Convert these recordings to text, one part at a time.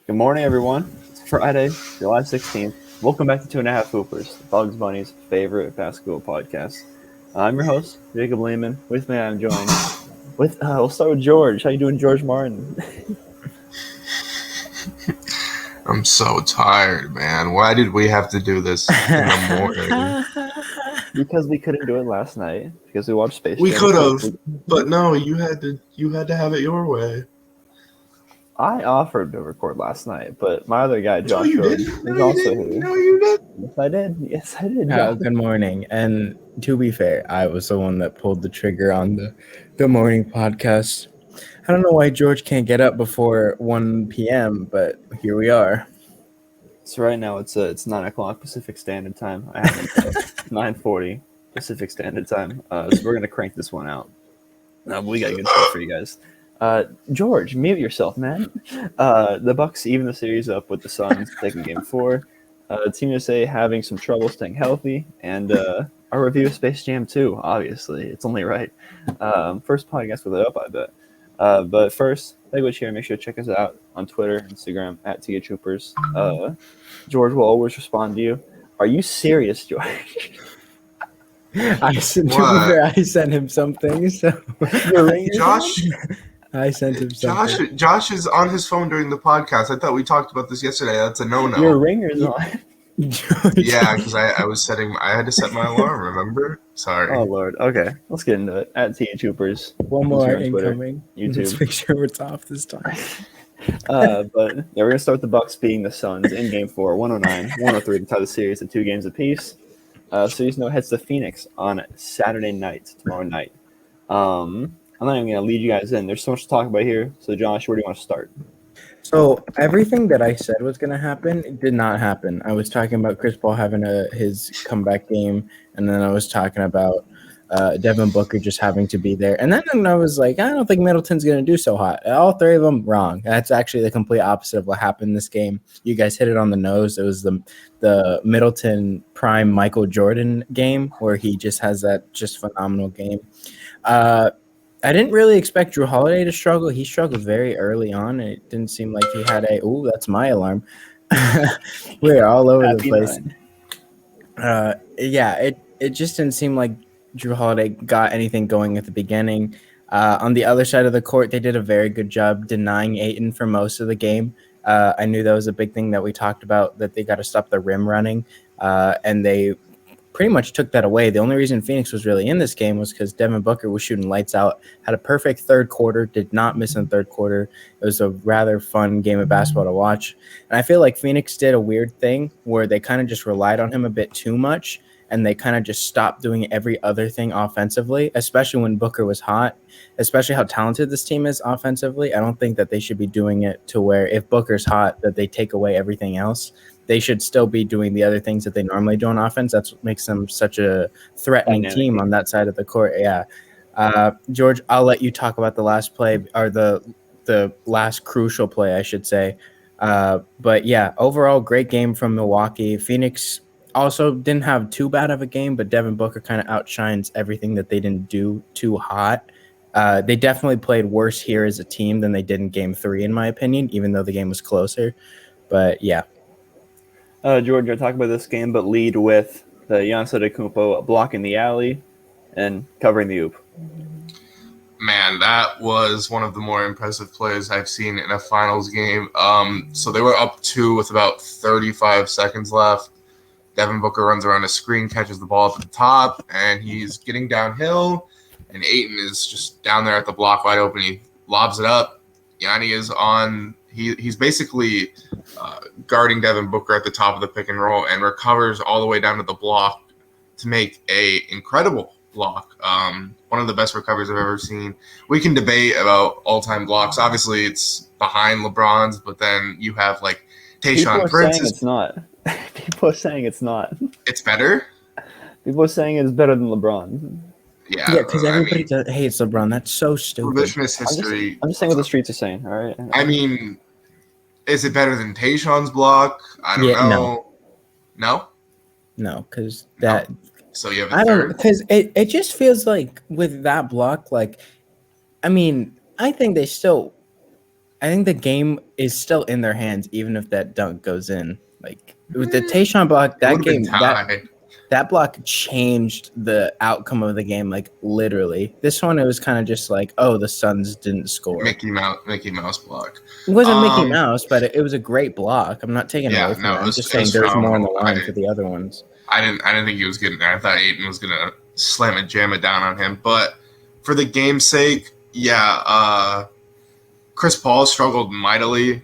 Good morning, everyone. It's Friday, July 16th. Welcome back to THHoopers, the Bugs Bunny's favorite basketball podcast. I'm your host, Jacob Lehman. With me, I'm joined with, we'll start with George. How you doing, George Martin? I'm so tired, man. Why did we have to do this in the morning? Because we couldn't do it last night, because we watched Space We Jam. could have, but no, you had to have it your way. I offered to record last night, but my other guy, No, Josh you Rhodes, didn't. is No, you also didn't. here. No, you didn't. Yes, I did. Yes, I did. Good morning. And to be fair, I was the one that pulled the trigger on the morning podcast. I don't know why George can't get up before 1 p.m., but here we are. So right now it's 9 o'clock Pacific Standard Time. I have it 9:40 Pacific Standard Time. So we're gonna crank this one out. We got good stuff for you guys. George, mute yourself, man. The Bucks even the series up with the Suns, taking Game 4. Team USA having some trouble staying healthy, and our review of Space Jam 2. Obviously, it's only right. First podcast with it up, I bet. But first, language here. Make sure to check us out on Twitter, Instagram at THHoopers. George will always respond to you. Are you serious, George? I sent him something. So Josh, I sent him something. Josh is on his phone during the podcast. I thought we talked about this yesterday. That's a no-no. Your ringer's on. Yeah, because I had to set my alarm. Remember? Sorry. Oh Lord. Okay, let's get into it. At THHoopers. One more Instagram, Twitter, incoming. YouTube. Let's make sure it's off this time. But yeah, we're gonna start with the Bucks beating the Suns in Game 4, 109-103 to tie the series at 2 games apiece. Series no heads to Phoenix on Saturday night, tomorrow night. I'm not even gonna lead you guys in. There's so much to talk about here. So Josh, where do you want to start? So everything that I said was going to happen did not happen. I was talking about Chris Paul having his comeback game, and then I was talking about Devin Booker just having to be there. And then I was like, I don't think Middleton's going to do so hot. All three of them wrong. That's actually the complete opposite of what happened in this game. You guys hit it on the nose. It was the Middleton prime Michael Jordan game where he just has that just phenomenal game. I didn't really expect Drew Holiday to struggle. He struggled very early on, and it didn't seem like he had that's my alarm. We're all over the place. It just didn't seem like Drew Holiday got anything going at the beginning. On the other side of the court, they did a very good job denying Ayton for most of the game. I knew that was a big thing that we talked about, that they got to stop the rim running, and they pretty much took that away. The only reason Phoenix was really in this game was because Devin Booker was shooting lights out, had a perfect third quarter, did not miss in the third quarter. It was a rather fun game of basketball to watch. And I feel like Phoenix did a weird thing where they kind of just relied on him a bit too much, and they kind of just stopped doing every other thing offensively, especially when Booker was hot, especially how talented this team is offensively. I don't think that they should be doing it to where if Booker's hot, that they take away everything else. They should still be doing the other things that they normally do on offense. That's what makes them such a threatening team on that side of the court. Yeah. George, I'll let you talk about the last play, or the last crucial play, I should say. But yeah, overall, great game from Milwaukee. Phoenix also didn't have too bad of a game, but Devin Booker kind of outshines everything that they didn't do too hot. They definitely played worse here as a team than they did in Game 3, in my opinion, even though the game was closer. But yeah. George, I talk about this game, but lead with the Giannis Antetokounmpo blocking the alley and covering the oop. Man, that was one of the more impressive plays I've seen in a finals game. So they were up 2 with about 35 seconds left. Devin Booker runs around a screen, catches the ball up at the top, and he's getting downhill. And Ayton is just down there at the block wide open. He lobs it up. Giannis is on. He's basically guarding Devin Booker at the top of the pick and roll and recovers all the way down to the block to make a incredible block. One of the best recoveries I've ever seen. We can debate about all-time blocks. Obviously, it's behind LeBron's, but then you have like Tayshaun Prince. Saying it's not. People are saying it's not. It's better? People are saying it's better than LeBron. Yeah, because everybody hates LeBron. That's so stupid. Revisionist history. I'm just saying what the streets are saying, all right? I mean, is it better than Tayshaun's block? I don't know. No? No, because that... No. So you have I don't, because it just feels like with that block, like, I mean, I think they still... I think the game is still in their hands, even if that dunk goes in. Like with the Tayshaun block, It that would have been game tied. that block changed the outcome of the game, like literally. This one, it was kind of just like, oh, the Suns didn't score. Mickey Mouse block. It wasn't Mickey Mouse, but it was a great block. I'm not taking away from that. I'm just saying there's more on the line for the other ones. I didn't think he was getting there. I thought Ayton was gonna jam it down on him. But for the game's sake, yeah, Chris Paul struggled mightily.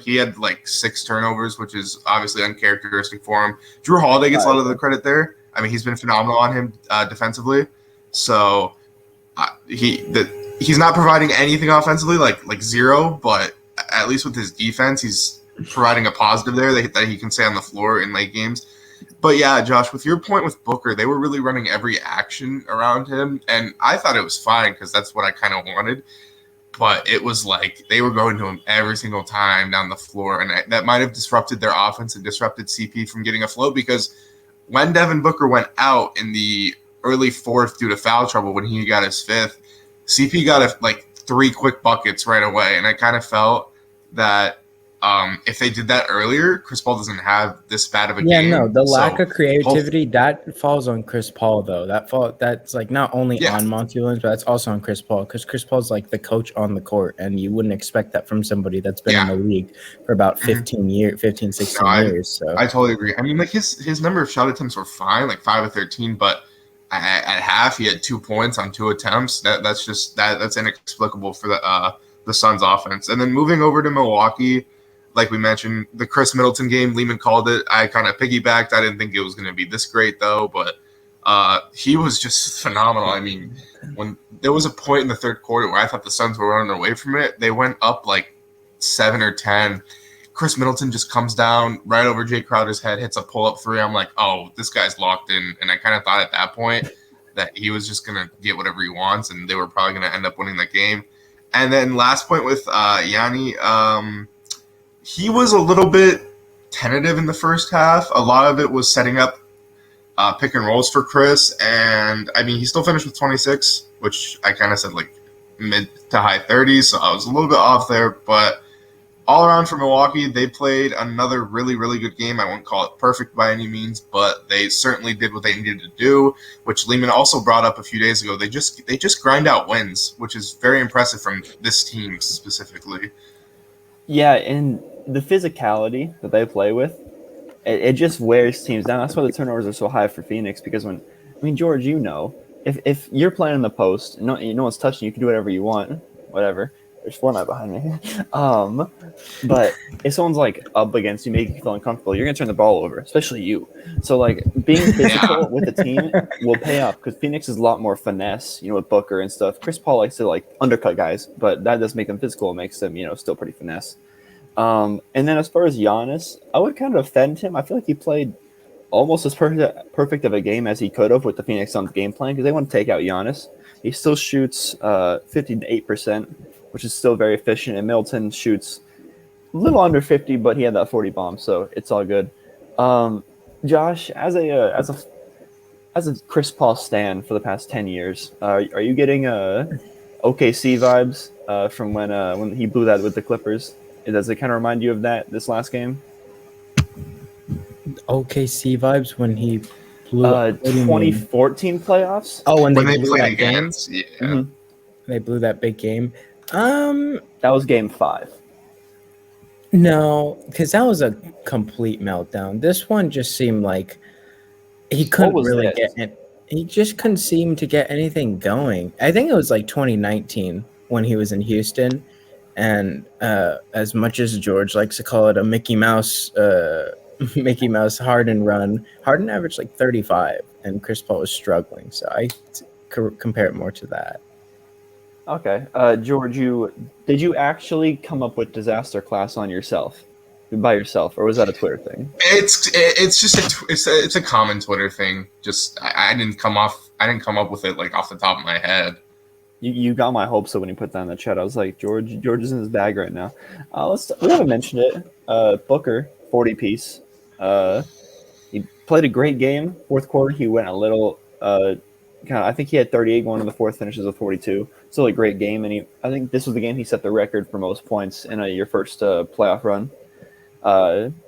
He had like 6 turnovers, which is obviously uncharacteristic for him. Drew Holiday gets a lot of the credit there. I mean, he's been phenomenal on him defensively. So he's not providing anything offensively, like zero. But at least with his defense, he's providing a positive there that he can stay on the floor in late games. But yeah, Josh, with your point with Booker, they were really running every action around him, and I thought it was fine because that's what I kind of wanted. But it was like they were going to him every single time down the floor, and that might have disrupted their offense and disrupted CP from getting a flow because when Devin Booker went out in the early fourth due to foul trouble when he got his 5th, CP got like 3 quick buckets right away, and I kind of felt that if they did that earlier, Chris Paul doesn't have this bad of a game. Yeah, no, the lack of creativity that falls on Chris Paul though. That's like not only on Monty Williams, but that's also on Chris Paul because Chris Paul's like the coach on the court, and you wouldn't expect that from somebody that's been in the league for about 16 years. So I totally agree. I mean, like his number of shot attempts were fine, like 5 of 13, but at half he had 2 points on 2 attempts. That's inexplicable for the Suns offense. And then moving over to Milwaukee. Like we mentioned, the Chris Middleton game, Lehman called it. I kind of piggybacked. I didn't think it was going to be this great, though, but he was just phenomenal. I mean, when there was a point in the third quarter where I thought the Suns were running away from it, they went up like 7 or 10. Chris Middleton just comes down right over Jay Crowder's head, hits a pull-up 3. I'm like, oh, this guy's locked in. And I kind of thought at that point that he was just going to get whatever he wants, and they were probably going to end up winning that game. And then last point with Yanni, he was a little bit tentative in the first half. A lot of it was setting up pick and rolls for Chris. And, I mean, he still finished with 26, which I kind of said like mid to high 30s. So I was a little bit off there. But all around for Milwaukee, they played another really, really good game. I won't call it perfect by any means, but they certainly did what they needed to do, which Lehman also brought up a few days ago. They just grind out wins, which is very impressive from this team specifically. Yeah, and the physicality that they play with, it just wears teams down. That's why the turnovers are so high for Phoenix, because George, if you're playing in the post, no one's touching you, can do whatever you want, whatever. There's Fortnite behind me. But if someone's like up against you, making you feel uncomfortable, you're gonna turn the ball over, especially you. So like being physical with the team will pay off because Phoenix is a lot more finesse, with Booker and stuff. Chris Paul likes to like undercut guys, but that does make them physical. It makes them, still pretty finesse. And then as far as Giannis, I would kind of defend him. I feel like he played almost as perfect of a game as he could have with the Phoenix Suns game plan because they want to take out Giannis. He still shoots 58%, which is still very efficient. And Middleton shoots a little under 50, but he had that 40 bomb, so it's all good. Josh, as a Chris Paul stan for the past 10 years, are you getting OKC vibes from when he blew that with the Clippers? Does it kind of remind you of this last game? OKC vibes when he blew 2014 playoffs. Oh, when they blew that against, yeah. Mm-hmm. They blew that big game. That was game 5. No, because that was a complete meltdown. This one just seemed like he couldn't really get it. He just couldn't seem to get anything going. I think it was like 2019 when he was in Houston. And as much as George likes to call it a Mickey Mouse Harden run, Harden averaged like 35, and Chris Paul was struggling. So I compare it more to that. Okay, George, did you actually come up with Disasterclass by yourself, or was that a Twitter thing? It's just a common Twitter thing. Just I didn't come up with it like off the top of my head. You got my hopes up when you put that in the chat. I was like, George is in his bag right now. We haven't mentioned it. Booker, 40 piece. He played a great game. Fourth quarter, he went a little. I think he had 38 going in the fourth, finishes with 42. still a great game. And I think this was the game he set the record for most points in your first playoff run.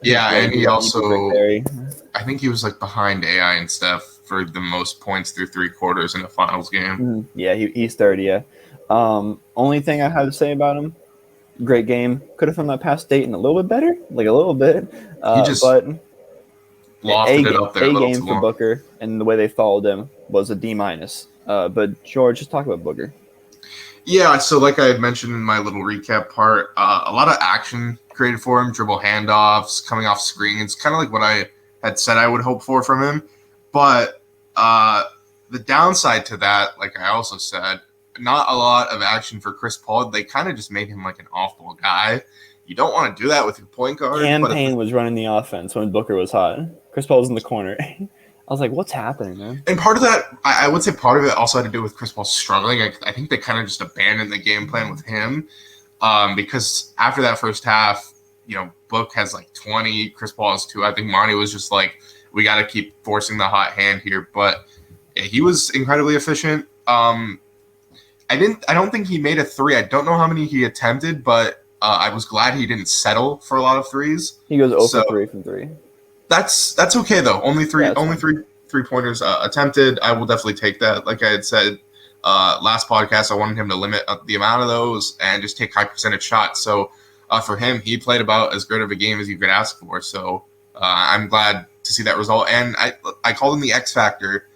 Yeah, and he also, Rick I think he was like behind AI and Steph for the most points through 3 quarters in a finals game. Mm-hmm. Yeah, he's third. Yeah. Only thing I have to say about him, great game. Could have thrown that past Dayton a little bit better, like a little bit. He just but lofted it up there a game too for long. Booker, and the way they followed him was a D-. But George, just talk about Booker. Yeah, so like I had mentioned in my little recap part, a lot of action created for him, dribble handoffs, coming off screens, kind of like what I had said I would hope for from him. But the downside to that, like I also said, not a lot of action for Chris Paul. They kind of just made him like an off-ball guy. You don't want to do that with your point guard. Campaign was running the offense when Booker was hot. Chris Paul was in the corner. I was like, what's happening, man? And part of that, I would say part of it also had to do with Chris Paul struggling. I think they kind of just abandoned the game plan with him because after that first half, Book has like 20, Chris Paul has 2. I think Monty was just like, we got to keep forcing the hot hand here. But yeah, he was incredibly efficient. I don't think he made a 3. I don't know how many he attempted, but I was glad he didn't settle for a lot of 3s. He goes 0 for 3 from 3. That's okay though. Only 3 3-pointers attempted. I will definitely take that. Like I had said last podcast, I wanted him to limit the amount of those and just take high percentage shots. So for him, he played about as good of a game as you could ask for. So I'm glad to see that result. And I called him the X factor.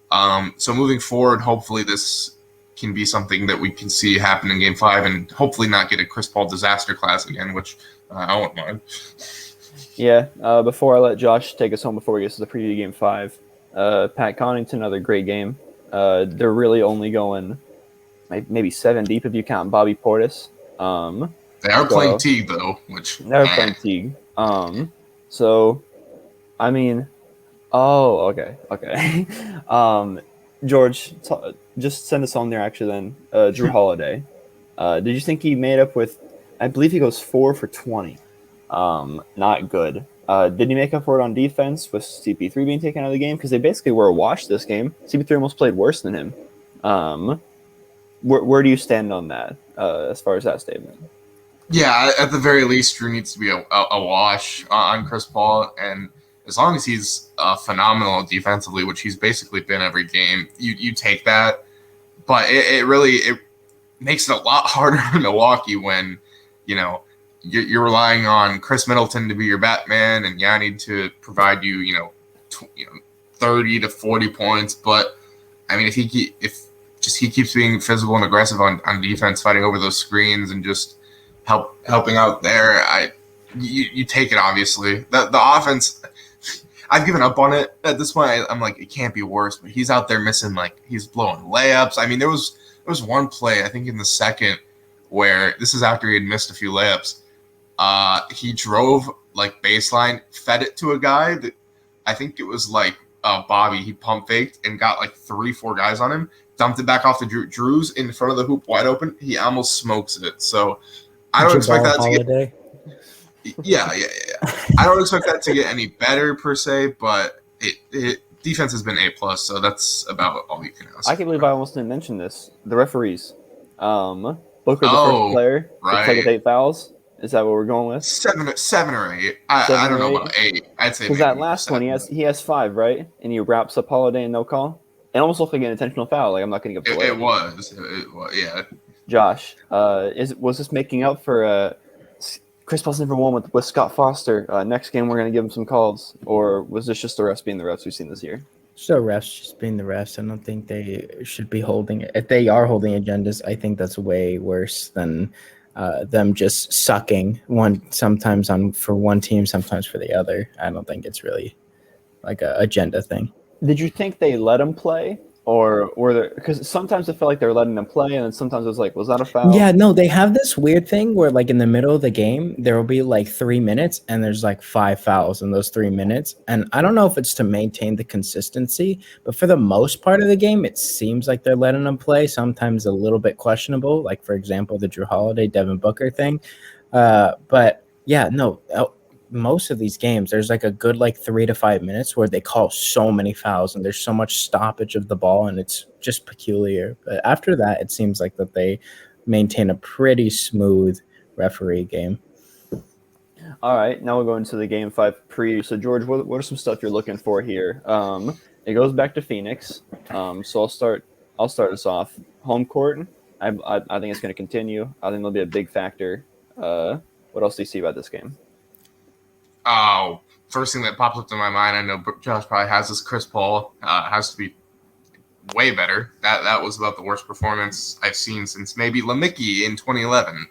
So moving forward, hopefully this can be something that we can see happen in Game 5 and hopefully not get a Chris Paul disaster class again, which I won't mind. Yeah, before I let Josh take us home before we get to the preview of Game 5, Pat Connaughton, another great game. They're really only going maybe 7 deep if you count Bobby Portis. They are playing Teague, though, which... They're playing Teague. So, I mean... Oh, okay. George, just send us on there, actually, then. Jrue Holiday. Did you think he made up with... I believe he goes 4 for 20. Not good. Did he make up for it on defense with CP3 being taken out of the game? Because they basically were a wash this game. CP3 almost played worse than him. Where do you stand on that as far as that statement? Yeah, at the very least, Jrue needs to be a wash on Chris Paul. And as long as he's phenomenal defensively, which he's basically been every game, you take that. But it really makes it a lot harder in Milwaukee when, you're relying on Chris Middleton to be your Batman and Giannis to provide you, 30 to 40 points. But I mean, if he keeps being physical and aggressive on defense, fighting over those screens and just helping out there, you take it. Obviously, the offense, I've given up on it at this point. I'm like, it can't be worse. But he's out there missing, he's blowing layups. I mean, there was one play, I think in the second, where this is after he had missed a few layups. He drove baseline, fed it to a guy that I think it was Bobby. He pump faked and got 3-4 guys on him, dumped it back off to Drew's in front of the hoop wide open. He almost smokes it. So I don't expect that to get. Yeah. I don't expect that to get any better per se, but it defense has been A+, so that's about all you can ask. I can't believe I almost didn't mention this. The referees. Booker, the first player, to play with 8 fouls. Is that what we're going with? 7 or 8. I don't know about 8. I'd say because that last 7. one he has 5, right? And he wraps up Holiday and no call. It almost looked like an intentional foul. I'm not going to give it was. It was, yeah. Josh, was this making up for Chris Paul's never won with Scott Foster? Next game we're going to give him some calls, or was this just the refs being the refs we've seen this year? So refs just being the refs. I don't think they should be holding. If they are holding agendas, I think that's way worse than them just sucking sometimes for one team, sometimes for the other. I don't think it's really like a agenda thing. Did you think they let him play, or were there? Because sometimes it felt like they were letting them play, and then sometimes it was was that a foul? Yeah, no, they have this weird thing where in the middle of the game there will be 3 minutes, and there's 5 fouls in those 3 minutes, and I don't know if it's to maintain the consistency, but for the most part of the game, it seems like they're letting them play. Sometimes a little bit questionable, for example the Jrue Holiday, Devin Booker thing, but yeah, no. most of these games, there's like a good 3 to 5 minutes where they call so many fouls and there's so much stoppage of the ball, and it's just peculiar. But after that, it seems like that they maintain a pretty smooth referee game. All right, now we'll go into the Game 5 preview. So, George, what are some stuff you're looking for here? It goes back to Phoenix. So I'll start us off. Home court, I think it's going to continue. I think it'll be a big factor. What else do you see about this game? Oh, first thing that pops up in my mind, I know Josh probably has this. Chris Paul has to be way better. That was about the worst performance I've seen since maybe LeMickey in 2011.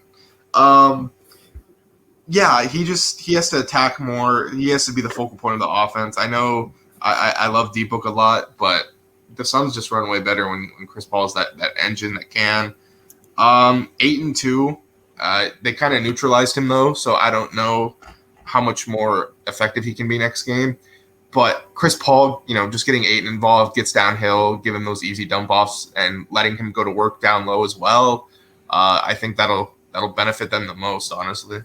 Yeah, he has to attack more. He has to be the focal point of the offense. I know I love D-Book a lot, but the Suns just run way better when Chris Paul is that engine that can. 8-2. They kind of neutralized him though, so I don't know how much more effective he can be next game. But Chris Paul, just getting Ayton involved, gets downhill, give him those easy dump offs, and letting him go to work down low as well. I think that'll benefit them the most, honestly.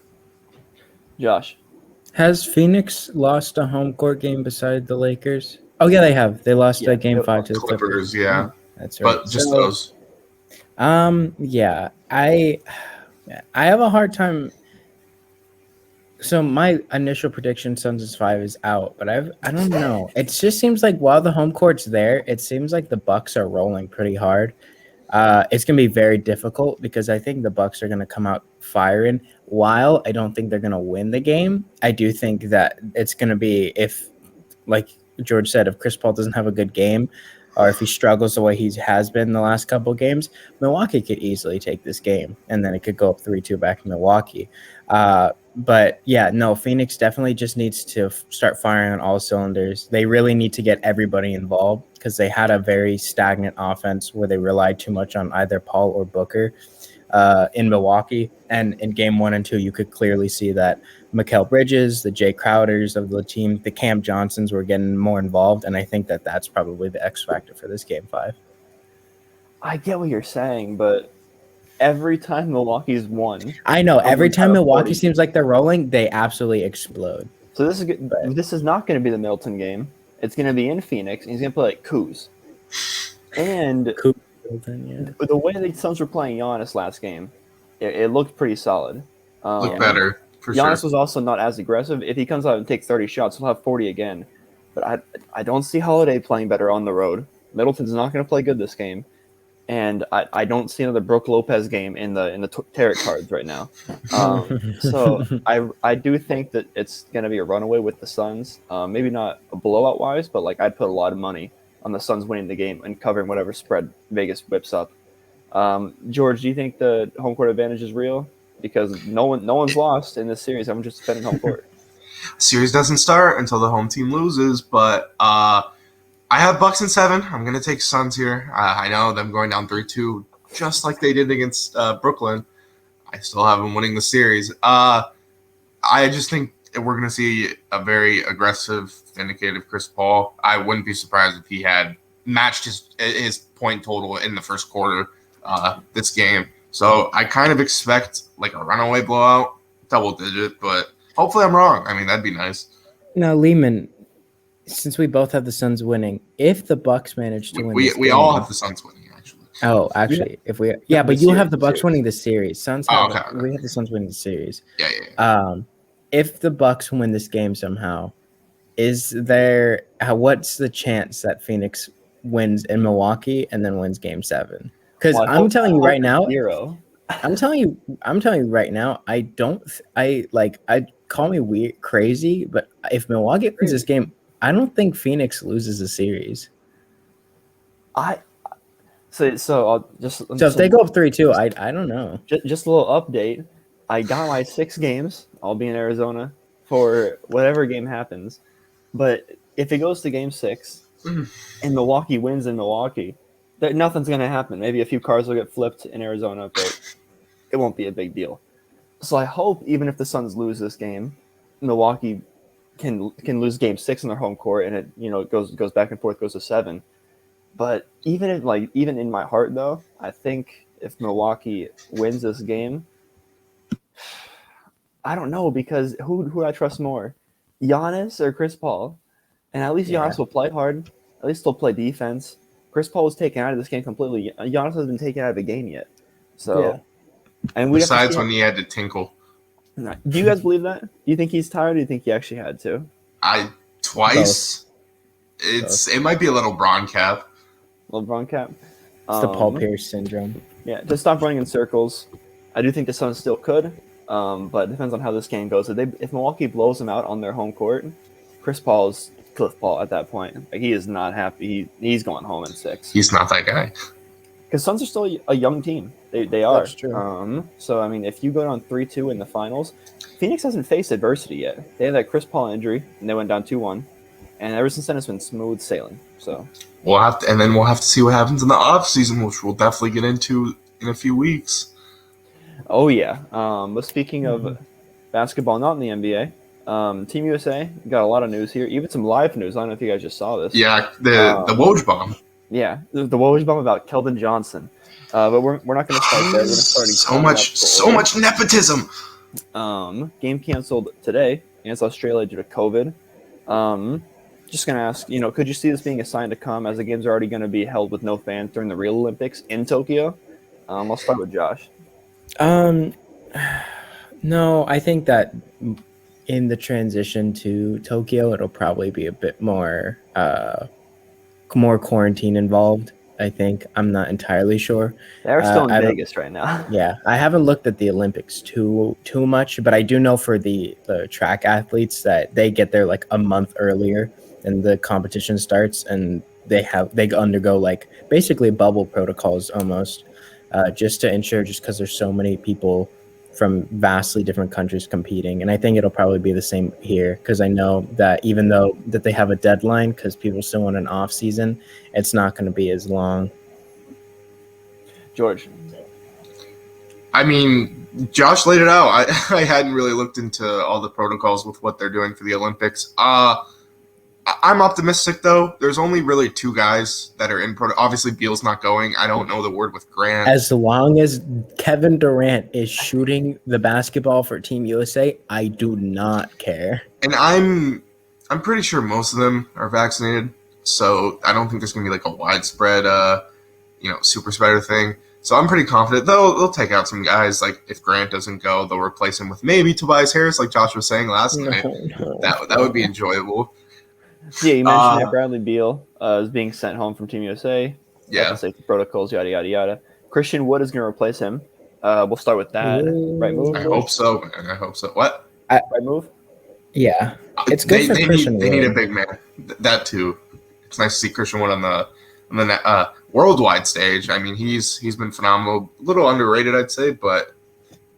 Josh. Has Phoenix lost a home court game beside the Lakers? Oh, yeah, they have. They lost Game 5 to the Clippers. Yeah. That's right. But just those. Yeah. I have a hard time. So my initial prediction, Suns is 5, is out, but I don't know. It just seems like while the home court's there, it seems like the Bucks are rolling pretty hard. It's going to be very difficult because I think the Bucks are going to come out firing. While I don't think they're going to win the game, I do think that it's going to be, if, like George said, if Chris Paul doesn't have a good game or if he struggles the way he has been the last couple of games, Milwaukee could easily take this game, and then it could go up 3-2 back in Milwaukee. But yeah, no, Phoenix definitely just needs to start firing on all cylinders. They really need to get everybody involved because they had a very stagnant offense where they relied too much on either Paul or Booker in Milwaukee. And in game 1 and 2, you could clearly see that Mikal Bridges, the Jay Crowders of the team, the Cam Johnsons were getting more involved. And I think that that's probably the X factor for this game 5. I get what you're saying, but every time Milwaukee's won, I know every time Milwaukee seems like they're rolling, they absolutely explode. So this is not going to be the Middleton game. It's going to be in Phoenix, and he's going to play like Kuz. And the way the Suns were playing Giannis last game, it looked pretty solid. Looked better, for Giannis sure. was also not as aggressive. If he comes out and takes 30 shots, he'll have 40 again. But I don't see Holiday playing better on the road. Middleton's not going to play good this game. And I don't see another Brook Lopez game in the tarot cards right now. So I do think that it's going to be a runaway with the Suns. Maybe not a blowout wise, but I'd put a lot of money on the Suns winning the game and covering whatever spread Vegas whips up. George, do you think the home court advantage is real? Because no one's lost in this series. I'm just defending home court. Series doesn't start until the home team loses, but I have Bucks in 7. I'm going to take Suns here. I know them going down 3-2, just like they did against Brooklyn. I still have them winning the series. I just think we're going to see a very aggressive, vindicative Chris Paul. I wouldn't be surprised if he had matched his point total in the first quarter this game. So I kind of expect a runaway blowout, double digit, but hopefully I'm wrong. I mean, that'd be nice. Now, Lehman, since we both have the Suns winning, if the Bucks manage to win, we all have the Suns winning, actually. Oh, actually, if we but you have the Bucks winning the series. Suns have we have the Suns winning the series. Yeah. If the Bucks win this game somehow, what's the chance that Phoenix wins in Milwaukee and then wins Game 7? Because I'm telling you right now, 0. I'm telling you right now, I call me weird, crazy, but if Milwaukee wins this game, I don't think Phoenix loses a series. So if they go up 3-2, I don't know. Just a little update. I got my 6 games. I'll be in Arizona for whatever game happens. But if it goes to Game 6 and Milwaukee wins in Milwaukee, nothing's going to happen. Maybe a few cars will get flipped in Arizona, but it won't be a big deal. So I hope even if the Suns lose this game, Milwaukee can lose Game 6 in their home court, and it goes back and forth, goes to 7. But even in my heart though, I think if Milwaukee wins this game, I don't know because who do I trust more, Giannis or Chris Paul? And at least Giannis will play hard. At least he'll play defense. Chris Paul was taken out of this game completely. Giannis hasn't been taken out of the game yet. So, and we Besides when he had to tinkle. Do you guys believe that? Do you think he's tired? Or do you think he actually had to? Twice. It might be a little Bron cap. LeBron cap. It's the Paul Pierce syndrome. Yeah, to stop running in circles. I do think the Suns still could, but it depends on how this game goes. If Milwaukee blows them out on their home court, Chris Paul's Cliff Paul at that point. Like, he is not happy. He's going home in 6. He's not that guy. Because Suns are still a young team. They are. That's true. So, I mean, if you go down 3-2 in the finals, Phoenix hasn't faced adversity yet. They had that Chris Paul injury, and they went down 2-1. And ever since then, it's been smooth sailing. So we'll have to see what happens in the offseason, which we'll definitely get into in a few weeks. Oh, yeah. But speaking of basketball, not in the NBA, Team USA got a lot of news here, even some live news. I don't know if you guys just saw this. Yeah, the Woj bomb. Yeah, the Woj bomb about Keldon Johnson. But we're not going to start there. We're going to start so much nepotism. Game canceled today against Australia due to COVID. Just going to ask, could you see this being a sign to come as the games are already going to be held with no fans during the real Olympics in Tokyo? I'll start with Josh. No, I think that in the transition to Tokyo, it'll probably be a bit more quarantine involved. I think. I'm not entirely sure. They're still in Vegas right now. Yeah, I haven't looked at the Olympics too much, but I do know for the track athletes that they get there like a month earlier and the competition starts, and they undergo like basically bubble protocols almost, just to ensure, just because there's so many people from vastly different countries competing. And I think it'll probably be the same here, because I know that even though that they have a deadline, because people still want an off season, it's not going to be as long. George. I mean, Josh laid it out. I hadn't really looked into all the protocols with what they're doing for the Olympics. I'm optimistic, though. There's only really 2 guys that are in obviously, Beal's not going. I don't know the word with Grant. As long as Kevin Durant is shooting the basketball for Team USA, I do not care. And I'm pretty sure most of them are vaccinated, so I don't think there's going to be like a widespread, super spreader thing. So I'm pretty confident they'll take out some guys. Like if Grant doesn't go, they'll replace him with maybe Tobias Harris, like Josh was saying last night. That would be enjoyable. Yeah, you mentioned that Bradley Beal is being sent home from Team USA. Yeah. Safety protocols, yada, yada, yada. Christian Wood is going to replace him. We'll start with that. Right move? I hope so, man. I hope so. What? Right move? Yeah. It's good for Christian Wood. They need a big man. That, too. It's nice to see Christian Wood on the worldwide stage. I mean, he's been phenomenal. A little underrated, I'd say, but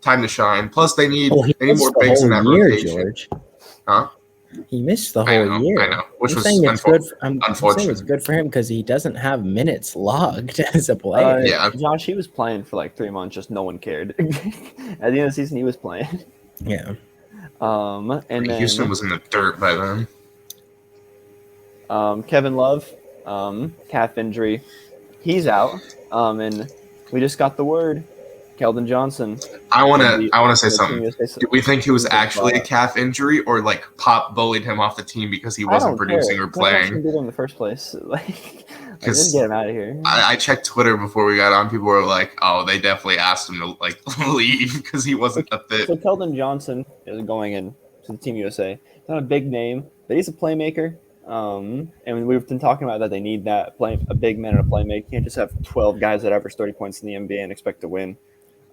time to shine. Plus, they need more bigs in that rotation. George. Huh? He missed the whole year. I know. Which was unfortunate. I'm saying it's good for him because he doesn't have minutes logged as a player. Yeah. Josh, he was playing for like 3 months, just no one cared. At the end of the season, he was playing. Yeah. And then Houston was in the dirt by then. Kevin Love, calf injury. He's out. And we just got the word. Keldon Johnson. I want to say something. Do we think he was actually a calf injury, or like Pop bullied him off the team because he wasn't producing or playing? Did in the first place. Like, I didn't get him out of here. I checked Twitter before we got on. People were like, "Oh, they definitely asked him to like leave because he wasn't a fit." So Keldon Johnson is going in to the Team USA. He's not a big name, but he's a playmaker. And we've been talking about that they need a big man and a playmaker. You can't just have 12 guys that average 30 points in the NBA and expect to win.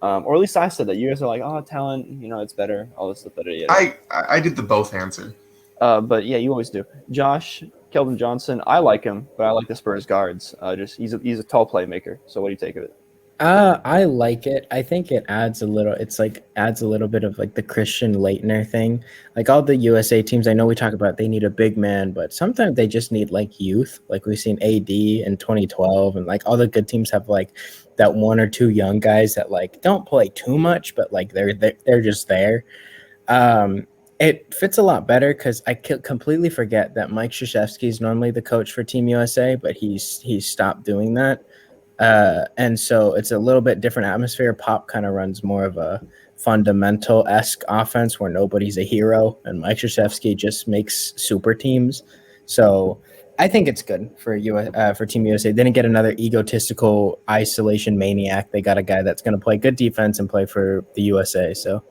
Or at least I said that. You guys are like, oh, talent, it's better. All this stuff. I did the both answer. But yeah, you always do. Josh, Keldon Johnson, I like him, but I like the Spurs guards. He's a tall playmaker. So what do you take of it? I like it. I think it adds a little bit of like the Christian Laettner thing. Like all the USA teams, I know we talk about they need a big man, but sometimes they just need like youth. Like we've seen AD in 2012, and like all the good teams have like that 1 or 2 young guys that like don't play too much, but like they're just there. It fits a lot better because I completely forget that Mike Krzyzewski is normally the coach for Team USA, but he's stopped doing that. And so it's a little bit different atmosphere. Pop kind of runs more of a fundamental-esque offense where nobody's a hero, and Mike Krzyzewski just makes super teams. So I think it's good for Team USA. They didn't get another egotistical isolation maniac. They got a guy that's going to play good defense and play for the USA. So,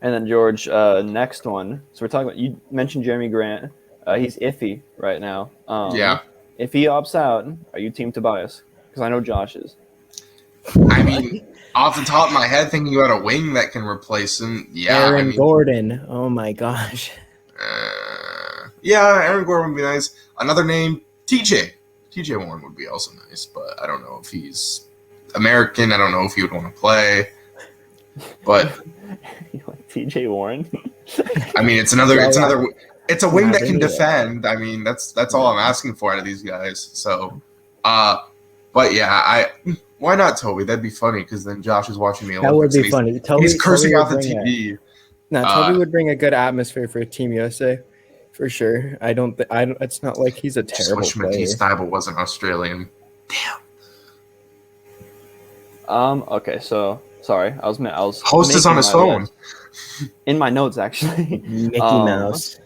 And then George, next one. So we're talking about, you mentioned Jeremy Grant. He's iffy right now. Yeah. If he opts out, are you Team Tobias? Because I know Josh is. I mean, off the top of my head, thinking about a wing that can replace him, yeah. Aaron Gordon. Oh my gosh. Yeah, Aaron Gordon would be nice. Another name, TJ. TJ Warren would be also nice, but I don't know if he's American. I don't know if he would want to play. But You like TJ Warren? I mean, it's a wing that can defend. I mean, that's all I'm asking for out of these guys. So, but yeah, why not Toby? That'd be funny because then Josh is watching the Olympics. That would be funny. He's cursing out the TV. No, Toby would bring a good atmosphere for Team USA, for sure. I don't. It's not like he's a terrible Just wish player. Matisse Thybulle wasn't Australian. Damn. Okay, so sorry, I was. Host is on his phone. In my notes, actually. Mickey Mouse.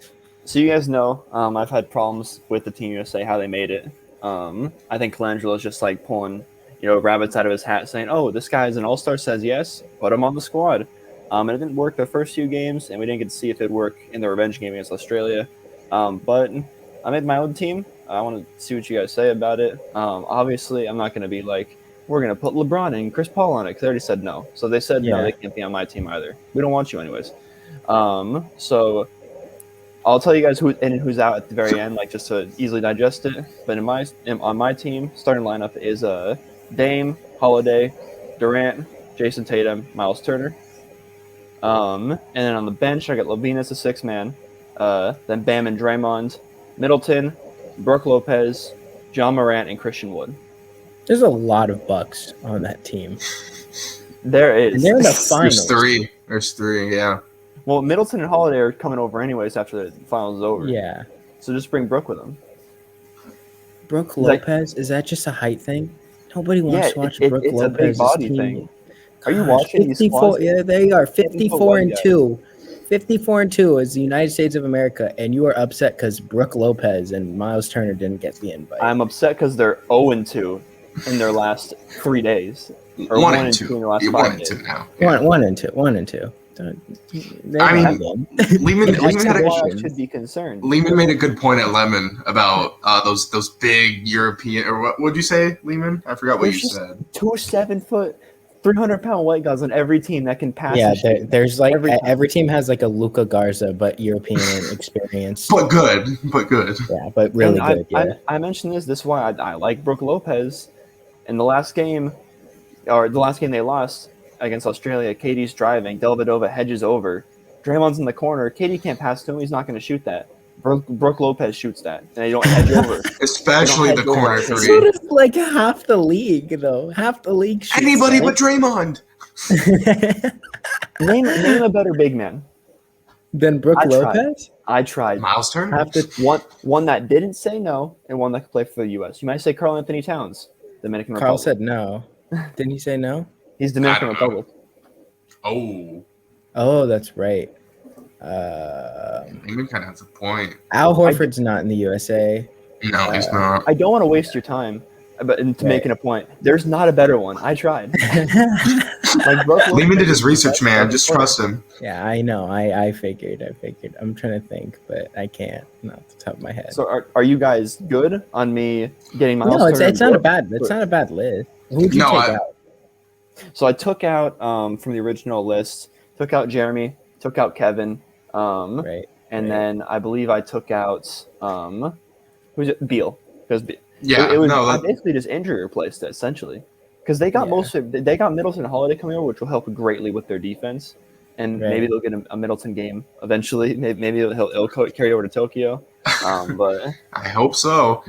So you guys know, I've had problems with the Team USA, how they made it. I think Colangelo's just like pulling, rabbits out of his hat, saying, "Oh, this guy's an all-star, says yes, put him on the squad." And it didn't work the first few games, and we didn't get to see if it'd work in the revenge game against Australia. But I made my own team. I want to see what you guys say about it. Obviously, I'm not going to be like, we're going to put LeBron and Chris Paul on it, because they already said no. So they said no, they can't be on my team either. We don't want you anyways. So I'll tell you guys who's in and who's out at the very end, like just to easily digest it. But on my team, starting lineup is Dame, Holiday, Durant, Jason Tatum, Miles Turner. And then on the bench, I got Levine as a 6-man. Then Bam and Draymond, Middleton, Brook Lopez, John Morant, and Christian Wood. There's a lot of Bucks on that team. There is. And they're in the finals. There's three, yeah. Well, Middleton and Holiday are coming over anyways after the finals is over. Yeah. So just bring Brook with them. Brook Lopez, is that just a height thing? Nobody wants to watch Brook it's Lopez's a big body team. thing. Are you watching these 54? squads? Yeah, they are 54-2. 54-2 is the United States of America, and you are upset because Brook Lopez and Miles Turner didn't get the invite. I'm upset because they're 0-2 in their last 3 days. Or 1-2 in their last 5 days. 1-2 now. Yeah. One and two. I mean, Lehman should be concerned. Lehman made a good point at Lemon about those big European, or what would you say, Lehman? I forgot what you said. 2 7-foot, 300-pound white guys on every team that can pass. Yeah, there's like every team has like a Luka Garza, but European experience. But good. Yeah, but really good. Yeah. I mentioned this. This is why I like Brook Lopez. In the last game they lost against Australia, KD's driving. Dellavedova hedges over. Draymond's in the corner. KD can't pass to him. He's not going to shoot that. Brook Lopez shoots that, and they don't hedge over. Especially the corner three. So does like half the league, though. Half the league shoots Anybody that. but Draymond. name a better big man Than Brook Lopez? I tried. Miles Turner? One that didn't say no, and one that could play for the U.S. You might say Karl Anthony Towns, Dominican Carl Republic. said no. Didn't he say no? He's Dominican Republic. Oh, that's right. Lehman kind of has a point. Al Horford's not in the USA. No, he's not. I don't want to waste your time, but making a point, there's not a better one. I tried. Lehman did his research, man. Just trust him. Yeah, I know. I figured. I'm trying to think, but I can't. Not off the top of my head. So are you guys good on me getting Miles No, Turner? it's not a bad. It's not a bad list. Who'd you take out? So I took out from the original list. Took out Jeremy. Took out Kevin. And then I believe I took out who's it? Beal, because I basically just injury replaced it essentially, because they got they got Middleton and Holiday coming over, which will help greatly with their defense, and maybe they'll get a Middleton game eventually. Maybe it'll carry over to Tokyo, but I hope so.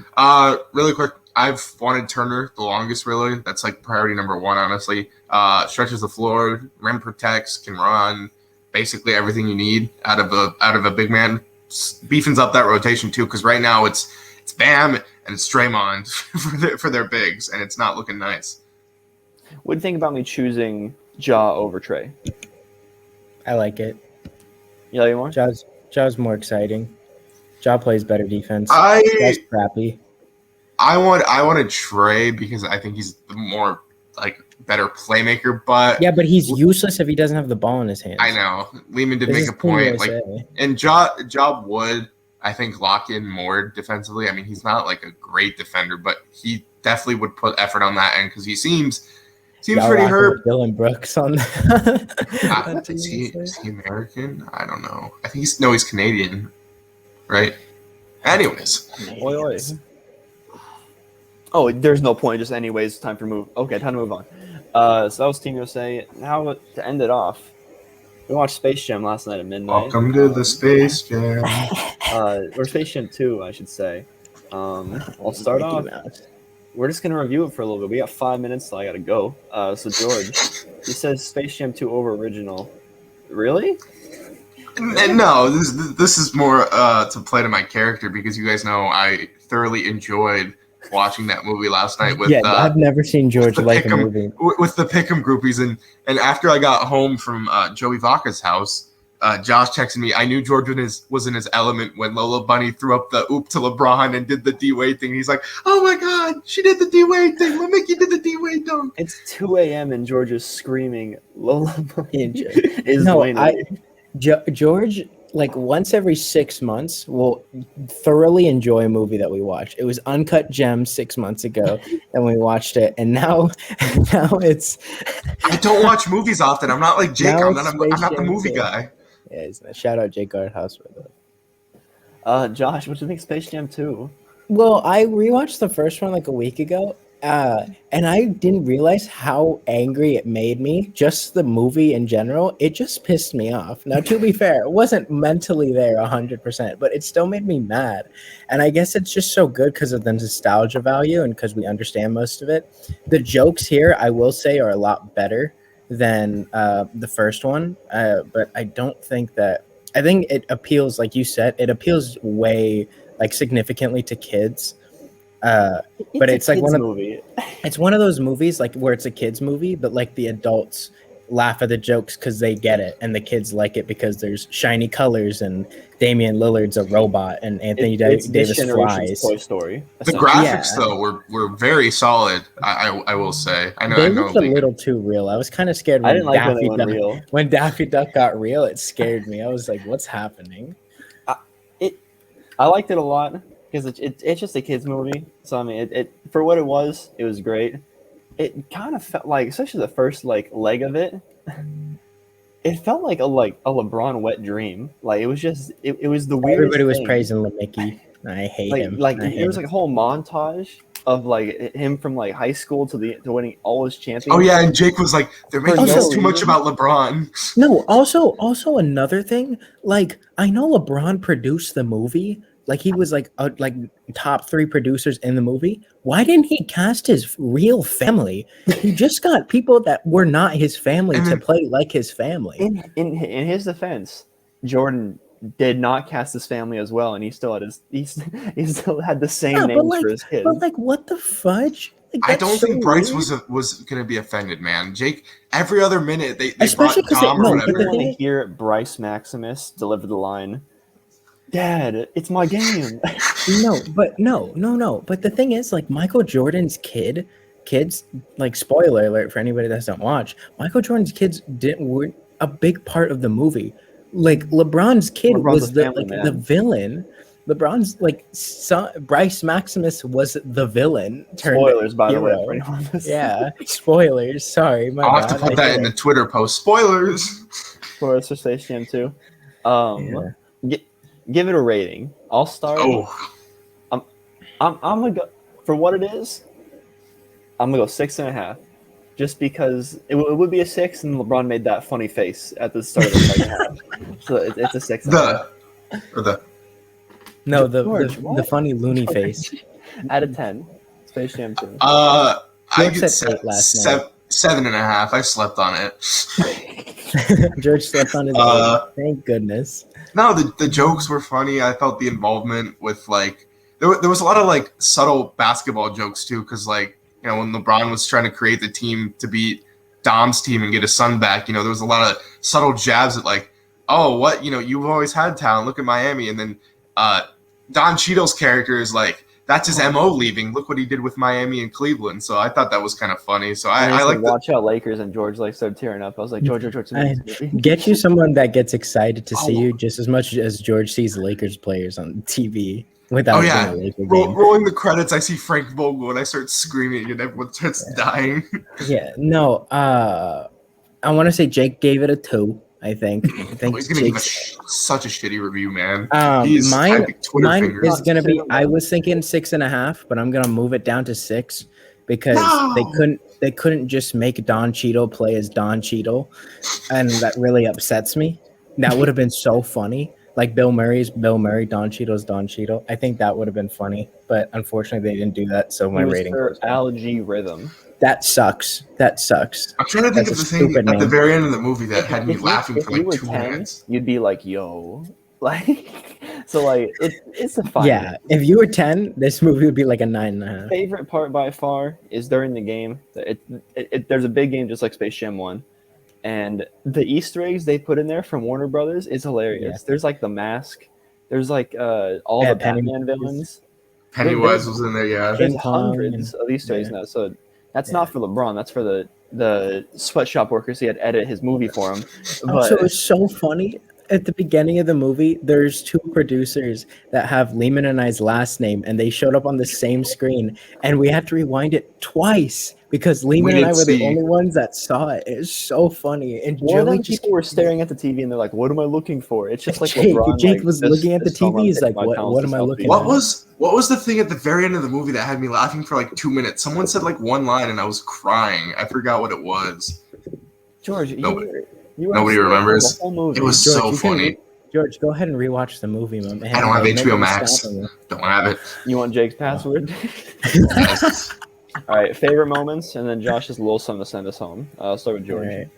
Really quick, I've wanted Turner the longest. Really, that's like priority number one. Honestly, stretches the floor, rim protects, can run. Basically everything you need out of a big man. Beefens up that rotation too, because right now it's Bam and it's Draymond for their bigs, and it's not looking nice. What do you think about me choosing Ja over Trey? I like it. You like it more? Jaw's more exciting. Jaw plays better defense. I Jaw's crappy. want Trey because I think he's the more like better playmaker. But Yeah, but he's useless if he doesn't have the ball in his hands. I know Lehman did This make is a point. Team Like, USA. and Ja would, I think, lock in more defensively. I mean, he's not like a great defender, but he definitely would put effort on that end because he seems Y'all pretty rocking hurt. with Dylan Brooks on that. Is he American? I don't know. I think he's Canadian, right? Anyways, Oi, oi. Oh, there's no point. Just anyways, time to move. Okay, time to move on. So that was Team USA. Now to end it off, we watched Space Jam last night at midnight. welcome to the Space Jam. Or Space Jam 2, I should say. I'll start Mickey off. Mouse. We're just gonna review it for a little bit. We got 5 minutes till I gotta go. So George, he says Space Jam 2 over original. Really? And no, this is more to play to my character because you guys know I thoroughly enjoyed watching that movie last night with I've never seen George the like a Pick'em- movie. with the Pick'em groupies, and after I got home from Joey Vaca's house, Josh texted me. I knew George was in his element when Lola Bunny threw up the oop to LeBron and did the D-Wade thing. He's like, "Oh my God, she did the D-Wade thing. Let Mickey did the D-Wade dunk." It's 2 a.m. and George is screaming, Lola Bunny is No, winning. George, like once every 6 months, will thoroughly enjoy a movie that we watch. It was Uncut Gems 6 months ago, and we watched it, and now it's. I don't watch movies often. I'm not like Jake. Now I'm it's not Space the Jam movie 2. guy. Yeah, shout out Jake Guardhouse for that. Josh, what do you think Space Jam 2? Well, I rewatched the first one like a week ago, and I didn't realize how angry it made me. Just the movie in general, it just pissed me off. Now, to be fair, it wasn't mentally there 100%, but it still made me mad. And I guess it's just so good because of the nostalgia value and because we understand most of it. The jokes here, I will say, are a lot better than the first one, but I don't think that. I think it appeals, like you said, it appeals way like significantly to kids. But it's like movie. It's one of those movies like where it's a kids movie, but like the adults laugh at the jokes because they get it, and the kids like it because there's shiny colors and Damian Lillard's a robot and Anthony It's this Davis generation's flies. Toy Story. The essentially. graphics though were very solid. I will say. I know. They I know. looked a little too real. I was kind of scared I when didn't like when Daffy they went Duck real. when Daffy Duck got real. It scared me. I was like, "What's happening?" I liked it a lot because it's just a kids movie. So I mean, it for what it was great. It kind of felt like, especially the first like leg of it, it felt like a LeBron wet dream. Like it was just it was the weirdest. Everybody was thing. praising Mickey. I hate him. Like I hate there was him. like a whole montage of like him from like high school to winning all his championships. Oh yeah, and Jake was like, "They're making Also- this too much about LeBron." No, also another thing, like I know LeBron produced the movie, like he was like top 3 producers in the movie. Why didn't he cast his real family? He just got people that were not his family to play like his family. In his defense, Jordan did not cast his family as well, and he still had he still had the same Yeah, names for his kids. but like what the fudge? Like, I that's don't so think Bryce weird. was gonna be offended, man. Jake, every other minute they Especially brought 'cause they- Dom or no, I but the whatever. want thing to is- hear Bryce Maximus deliver the line, "Dad, it's my game." No. But the thing is, like Michael Jordan's kids, like spoiler alert for anybody that doesn't watch, Michael Jordan's kids weren't a big part of the movie. Like LeBron's kid LeBron's was a the family like man. the villain. LeBron's like son, Bryce Maximus was the villain. Turned Spoilers, by the way. hero. For anyone listening. Yeah, spoilers. Sorry, my I'll bad. have to put I that get in it. the Twitter post. Spoilers. Spoilers for Space Jam 2. Yeah. Give it a rating. I'll start. Oh, I'm gonna go for what it is. I'm gonna go 6.5, just because it would be a 6, and LeBron made that funny face at the start of the second half. So it's a 6.5 No, George, the what? funny loony face. out of 10. Space Jam 2. I George get said 8 last night. 7.5. I slept on it. George slept on his leg. Thank goodness. No, the jokes were funny. I felt the involvement with like there was a lot of like subtle basketball jokes too, because like when LeBron was trying to create the team to beat Dom's team and get his son back. There was a lot of subtle jabs at like, oh, what, you've always had talent. Look at Miami. And then Don Cheadle's character is like, that's his MO leaving. Look what he did with Miami and Cleveland. So I thought that was kind of funny. So I like watch out Lakers, and George started tearing up. I was like, George. Get you someone that gets excited to see you just as much as George sees Lakers players on TV without seeing a Lakers game. Rolling the credits, I see Frank Vogel and I start screaming and everyone starts dying. Yeah, no. I want to say Jake gave it a 2. I think he's gonna give such a shitty review, man. Mine is gonna be. I was thinking 6.5, but I'm gonna move it down to 6 because they couldn't just make Don Cheadle play as Don Cheadle, and that really upsets me. That would have been so funny. Like Bill Murray's Bill Murray, Don Cheadle's Don Cheadle. I think that would have been funny, but unfortunately they didn't do that. So my rating goes down. Algae Rhythm. That sucks. I'm trying to think of the thing at the very end of the movie that had me laughing for like 2 minutes. You'd be like, yo. Like, so like it's a fun. Yeah, if you were 10, this movie would be like a 9.5. Favorite part by far is during the game. There's a big game just like Space Jam 1. And the Easter eggs they put in there from Warner Brothers is hilarious. Yeah. There's like the mask. There's like all the Batman villains. Pennywise was in there, yeah. There's hundreds of Easter eggs now. So that's not for LeBron. That's for the sweatshop workers he had edit his movie for him. But so it's so funny. At the beginning of the movie, there's 2 producers that have Lehman and I's last name, and they showed up on the same screen, and we had to rewind it twice because Lehman and I were the only ones that saw it. It was so funny. And people were staring at the TV, and they're like, "What am I looking for?" It's just like Jake. LeBron. Jake was looking at the TV. He's like, "What am I looking?" What was the thing at the very end of the movie that had me laughing for like 2 minutes? Someone said like one line, and I was crying. I forgot what it was. George, nobody remembers. It was so funny. George, go ahead and rewatch the movie, man. I don't have HBO Max. Don't have it. You want Jake's password? Yes. All right, favorite moments, and then Josh's little son to send us home. I'll start with George. Right.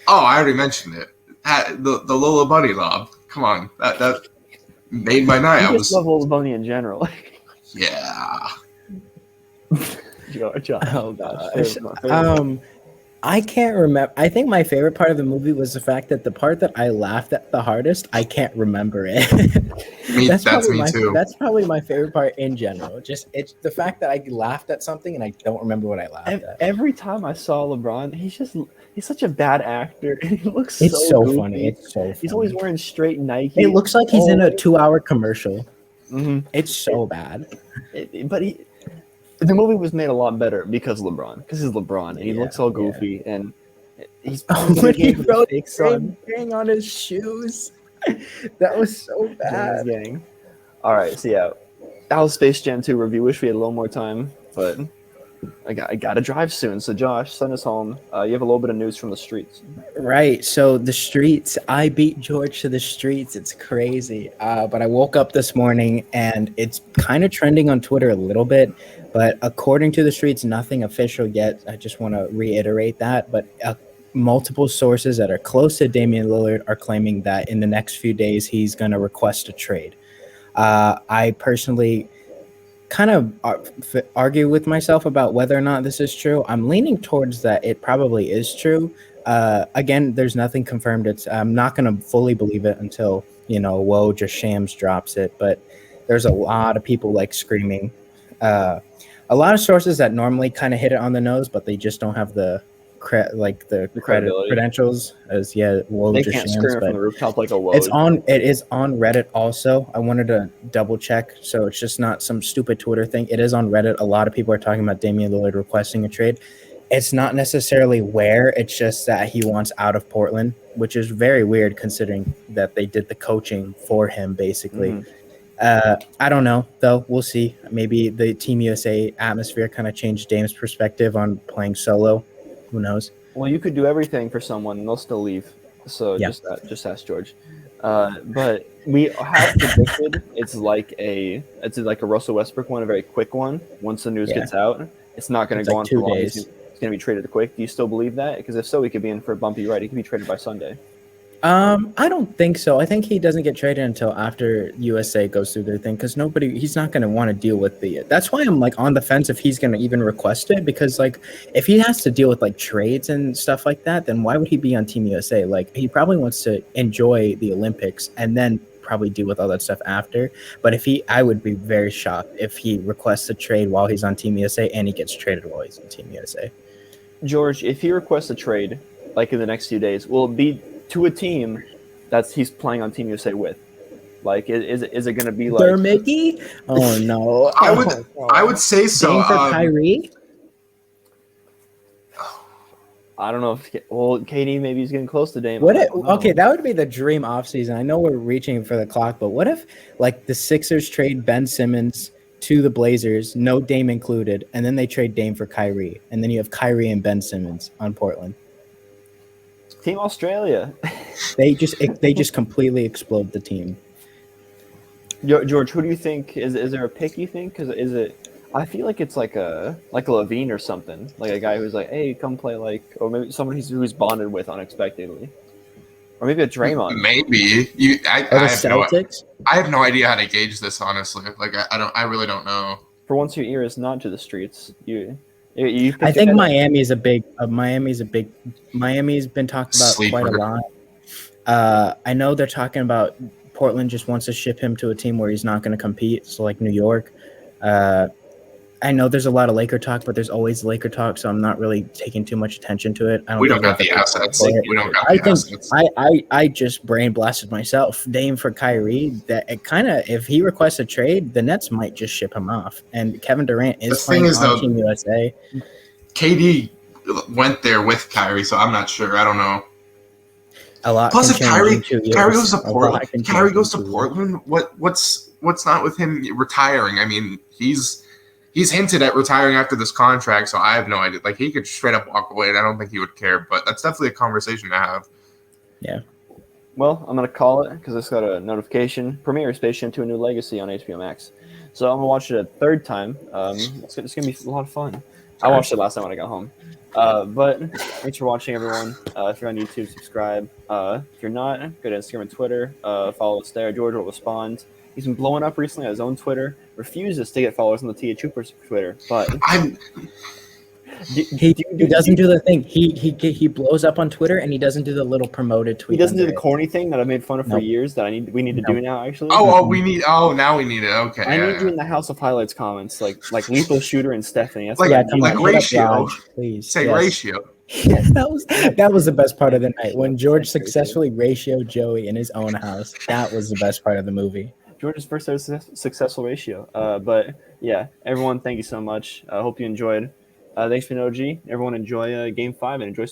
Oh, I already mentioned it. The Lola Bunny lob. Come on, that made my night. I just love Lola Bunny in general. Yeah. George. Oh gosh. I can't remember. I think my favorite part of the movie was the fact that the part that I laughed at the hardest, I can't remember it. That's me too. That's probably my favorite part in general. Just it's the fact that I laughed at something and I don't remember what I laughed at. Every time I saw LeBron, he's such a bad actor, and he looks it's so funny. It's so funny. He's always wearing straight Nike. It looks like he's in a 2-hour commercial. Mm-hmm. It's so bad. The movie was made a lot better because of LeBron. Because he's LeBron, and he looks all goofy, and he's when he wrote "Gang" on his shoes. That was so bad. Gang. All right, so yeah, that was Space Jam 2 review. Wish we had a little more time, but I got to drive soon. So Josh, send us home. You have a little bit of news from the streets. Right. So the streets. I beat George to the streets. It's crazy. But I woke up this morning and it's kind of trending on Twitter a little bit. But according to the streets, nothing official yet. I just want to reiterate that. But multiple sources that are close to Damian Lillard are claiming that in the next few days, he's going to request a trade. I personally kind of argue with myself about whether or not this is true. I'm leaning towards that it probably is true. Again, there's nothing confirmed. I'm not going to fully believe it until, Woj or Shams drops it. But there's a lot of people screaming. A lot of sources that normally kind of hit it on the nose, but they just don't have the credentials as Woj they or can't Shams, scream from the rooftop like a Woj. It is on Reddit also. I wanted to double check, so it's just not some stupid Twitter thing. It is on Reddit. A lot of people are talking about Damian Lillard requesting a trade. It's not necessarily where, it's just that he wants out of Portland, which is very weird considering that they did the coaching for him basically. Mm-hmm. I don't know, though. We'll see. Maybe the Team USA atmosphere kind of changed Dame's perspective on playing solo. Who knows? Well, you could do everything for someone and they'll still leave. So just ask George. But we have predicted it's like a Russell Westbrook one, a very quick one. Once the news gets out, it's not going to go on for 2 days. It's going to be traded quick. Do you still believe that? Because if so, he could be in for a bumpy ride. He could be traded by Sunday. I don't think so. I think he doesn't get traded until after USA goes through their thing because he's not going to want to deal with the. That's why I'm like on the fence if he's going to even request it because like if he has to deal with like trades and stuff like that, then why would he be on Team USA? Like he probably wants to enjoy the Olympics and then probably deal with all that stuff after. But I would be very shocked if he requests a trade while he's on Team USA and he gets traded while he's on Team USA. George, if he requests a trade, like in the next few days, will it be to a team he's playing on Team USA with? Like, is it going to be like Mickey? Oh no! I would say so. Dame for Kyrie. I don't know if KD maybe he's getting close to Dame. Okay, that would be the dream offseason. I know we're reaching for the clock, but what if like the Sixers trade Ben Simmons to the Blazers, no Dame included, and then they trade Dame for Kyrie, and then you have Kyrie and Ben Simmons on Portland. Team Australia. They just completely explode the team. George, who do you think is there a pick you think? Because is it? I feel like it's like a Levine or something, like a guy who's like, hey, come play or maybe someone who's bonded with unexpectedly, or maybe a Draymond. Maybe the Celtics. I have no idea how to gauge this honestly. Like I really don't know. For once your ear is not to the streets, you I think Miami's been talked about Sleeper. quite a lot. I know they're talking about Portland just wants to ship him to a team where he's not going to compete. So like New York. I know there's a lot of Laker talk, but there's always Laker talk, so I'm not really taking too much attention to it. We don't got the assets. I just brain blasted myself. Dame for Kyrie. That it kind of, if he requests a trade, the Nets might just ship him off. And Kevin Durant is playing on Team USA. KD went there with Kyrie, so I'm not sure. I don't know. A lot. Plus, if Kyrie goes to Portland, what's not with him retiring? I mean, he's hinted at retiring after this contract, so I have no idea. Like, he could straight up walk away, and I don't think he would care. But that's definitely a conversation to have. Yeah. Well, I'm gonna call it because I just got a notification. Premiere Space Jam 2: A New Legacy on HBO Max. So I'm gonna watch it a third time. It's gonna be a lot of fun. I watched it last night when I got home. But thanks for watching, everyone. If you're on YouTube, subscribe. If you're not, go to Instagram and Twitter. Follow us there. George will respond. He's been blowing up recently on his own Twitter. Refuses to get followers on the THHoopers Twitter, but he doesn't do the thing. He blows up on Twitter and he doesn't do the little promoted tweet. He doesn't do the corny thing that I've made fun of for years. That we need to do now. Actually. Now we need it. Okay. I need you in the House of Highlights comments, like Lethal Shooter and Stephanie. That's like ratio. Please say ratio. Yes, that was the best part of the night when George successfully ratioed Joey in his own house. That was the best part of the movie. George's first successful ratio. But yeah, everyone, thank you so much. I hope you enjoyed. Thanks for being OG. Everyone enjoy Game 5 and enjoy